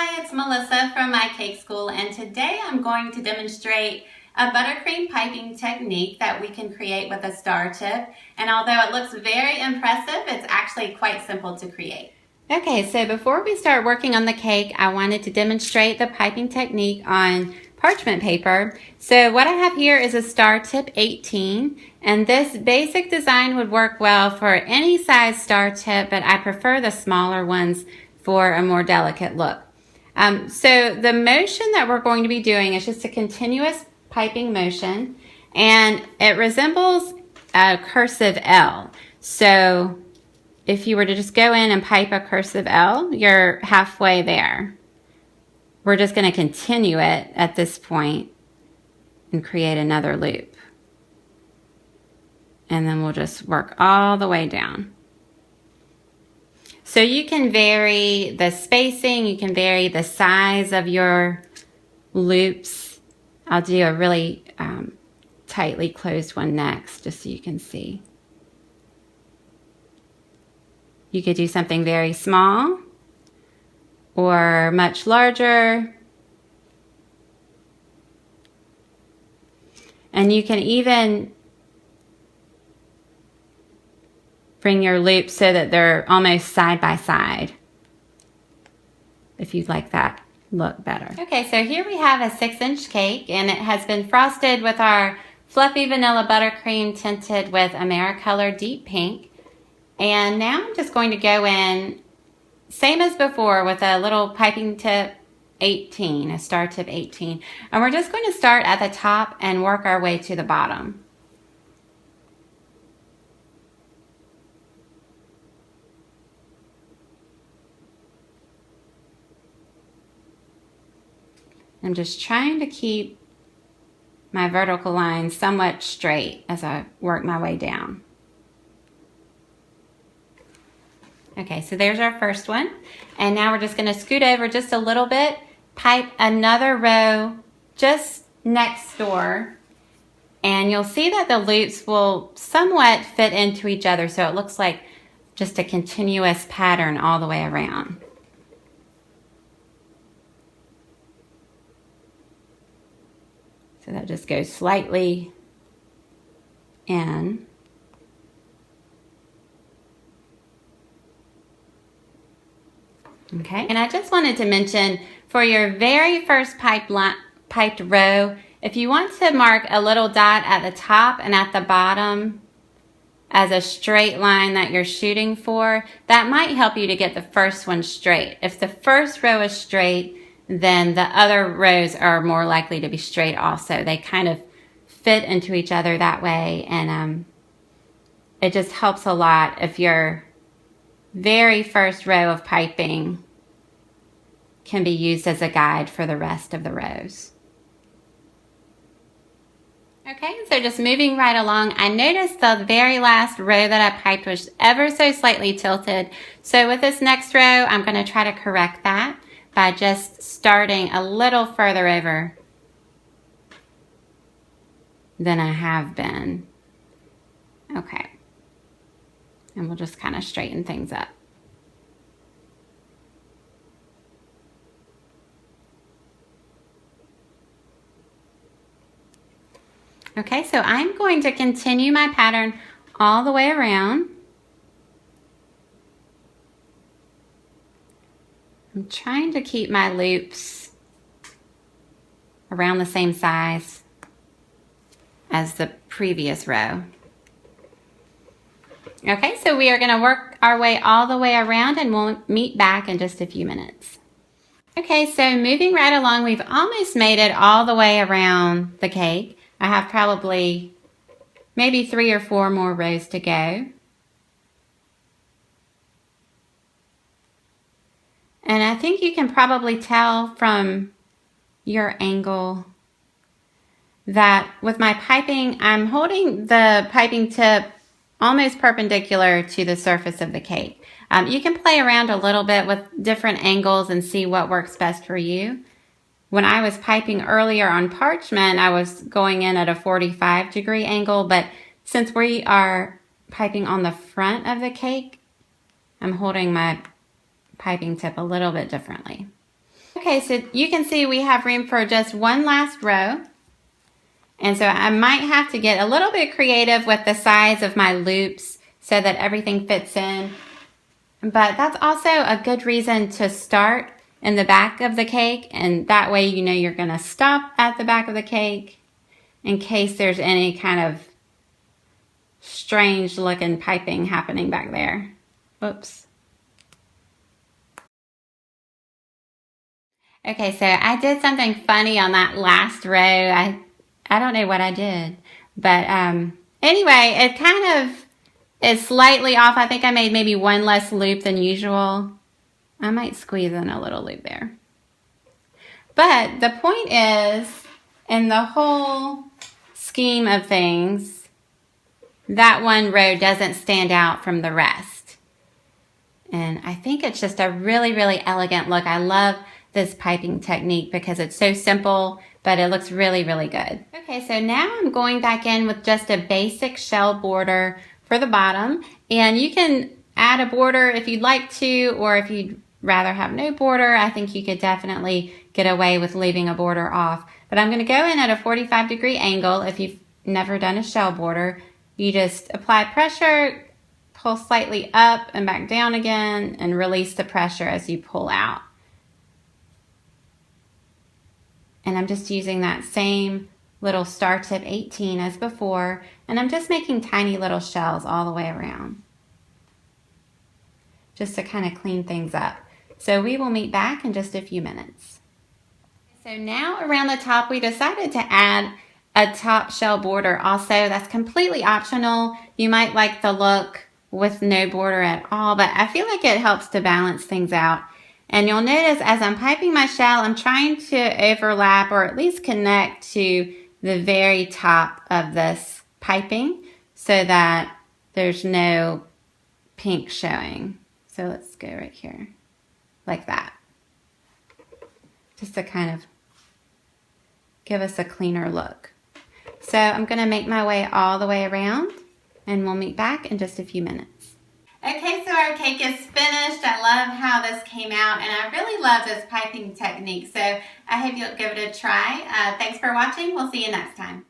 Hi, it's Melissa from My Cake School, and today I'm going to demonstrate a buttercream piping technique that we can create with a star tip. And although it looks very impressive, it's actually quite simple to create. Okay, so before we start working on the cake, I wanted to demonstrate the piping technique on parchment paper. So what I have here is a star tip 18, and this basic design would work well for any size star tip, but I prefer the smaller ones for a more delicate look. So the motion that we're going to be doing is just a continuous piping motion, and it resembles a cursive L. So if you were to just go in and pipe a cursive L, you're halfway there. We're just going to continue it at this point and create another loop. And then we'll just work all the way down. So you can vary the spacing, you can vary the size of your loops. I'll do a really tightly closed one next, just so you can see. You could do something very small or much larger. And you can even bring your loops so that they're almost side by side, if you'd like that look better. Okay, so here we have a 6-inch cake, and it has been frosted with our fluffy vanilla buttercream tinted with Americolor Deep Pink. And now I'm just going to go in, same as before, with a little piping tip 18, a star tip 18. And we're just going to start at the top and work our way to the bottom. I'm just trying to keep my vertical line somewhat straight as I work my way down. Okay, so there's our first one. And now we're just going to scoot over just a little bit, pipe another row just next door, and you'll see that the loops will somewhat fit into each other, so it looks like just a continuous pattern all the way around. So that just goes slightly in. Okay, and I just wanted to mention, for your very first piped row, if you want to mark a little dot at the top and at the bottom as a straight line that you're shooting for, that might help you to get the first one straight. If the first row is straight, then the other rows are more likely to be straight also. They kind of fit into each other that way, and it just helps a lot if your very first row of piping can be used as a guide for the rest of the rows. Okay, so just moving right along, I noticed the very last row that I piped was ever so slightly tilted. So with this next row, I'm going to try to correct that by just starting a little further over than I have been. Okay. And we'll just kind of straighten things up. Okay, so I'm going to continue my pattern all the way around. I'm trying to keep my loops around the same size as the previous row. Okay, so we are going to work our way all the way around, and we'll meet back in just a few minutes. Okay, so moving right along, we've almost made it all the way around the cake. I have probably maybe 3 or 4 more rows to go. And I think you can probably tell from your angle that with my piping, I'm holding the piping tip almost perpendicular to the surface of the cake. You can play around a little bit with different angles and see what works best for you. When I was piping earlier on parchment, I was going in at a 45-degree angle, but since we are piping on the front of the cake, I'm holding my piping tip a little bit differently. Okay, so you can see we have room for just one last row. And so I might have to get a little bit creative with the size of my loops so that everything fits in. But that's also a good reason to start in the back of the cake, and that way you know you're going to stop at the back of the cake in case there's any kind of strange looking piping happening back there. Oops. Okay, so I did something funny on that last row. I don't know what I did, but anyway, it kind of is slightly off. I think I made maybe one less loop than usual. I might squeeze in a little loop there. But the point is, in the whole scheme of things, that one row doesn't stand out from the rest. And I think it's just a really, really elegant look. I love this piping technique because it's so simple, but it looks really, really good. Okay, so now I'm going back in with just a basic shell border for the bottom. And you can add a border if you'd like to, or if you'd rather have no border, I think you could definitely get away with leaving a border off. But I'm gonna go in at a 45-degree angle. If you've never done a shell border, you just apply pressure, pull slightly up and back down again, and release the pressure as you pull out. And I'm just using that same little star tip 18 as before, and I'm just making tiny little shells all the way around, just to kind of clean things up. So we will meet back in just a few minutes. So now around the top, we decided to add a top shell border also. That's completely optional. You might like the look with no border at all, but I feel like it helps to balance things out. And you'll notice as I'm piping my shell, I'm trying to overlap or at least connect to the very top of this piping so that there's no pink showing. So let's go right here, like that. Just to kind of give us a cleaner look. So I'm gonna make my way all the way around, and we'll meet back in just a few minutes. Okay, so our cake is finished. I love how this came out, and I really love this piping technique. So I hope you'll give it a try. Thanks for watching. We'll see you next time.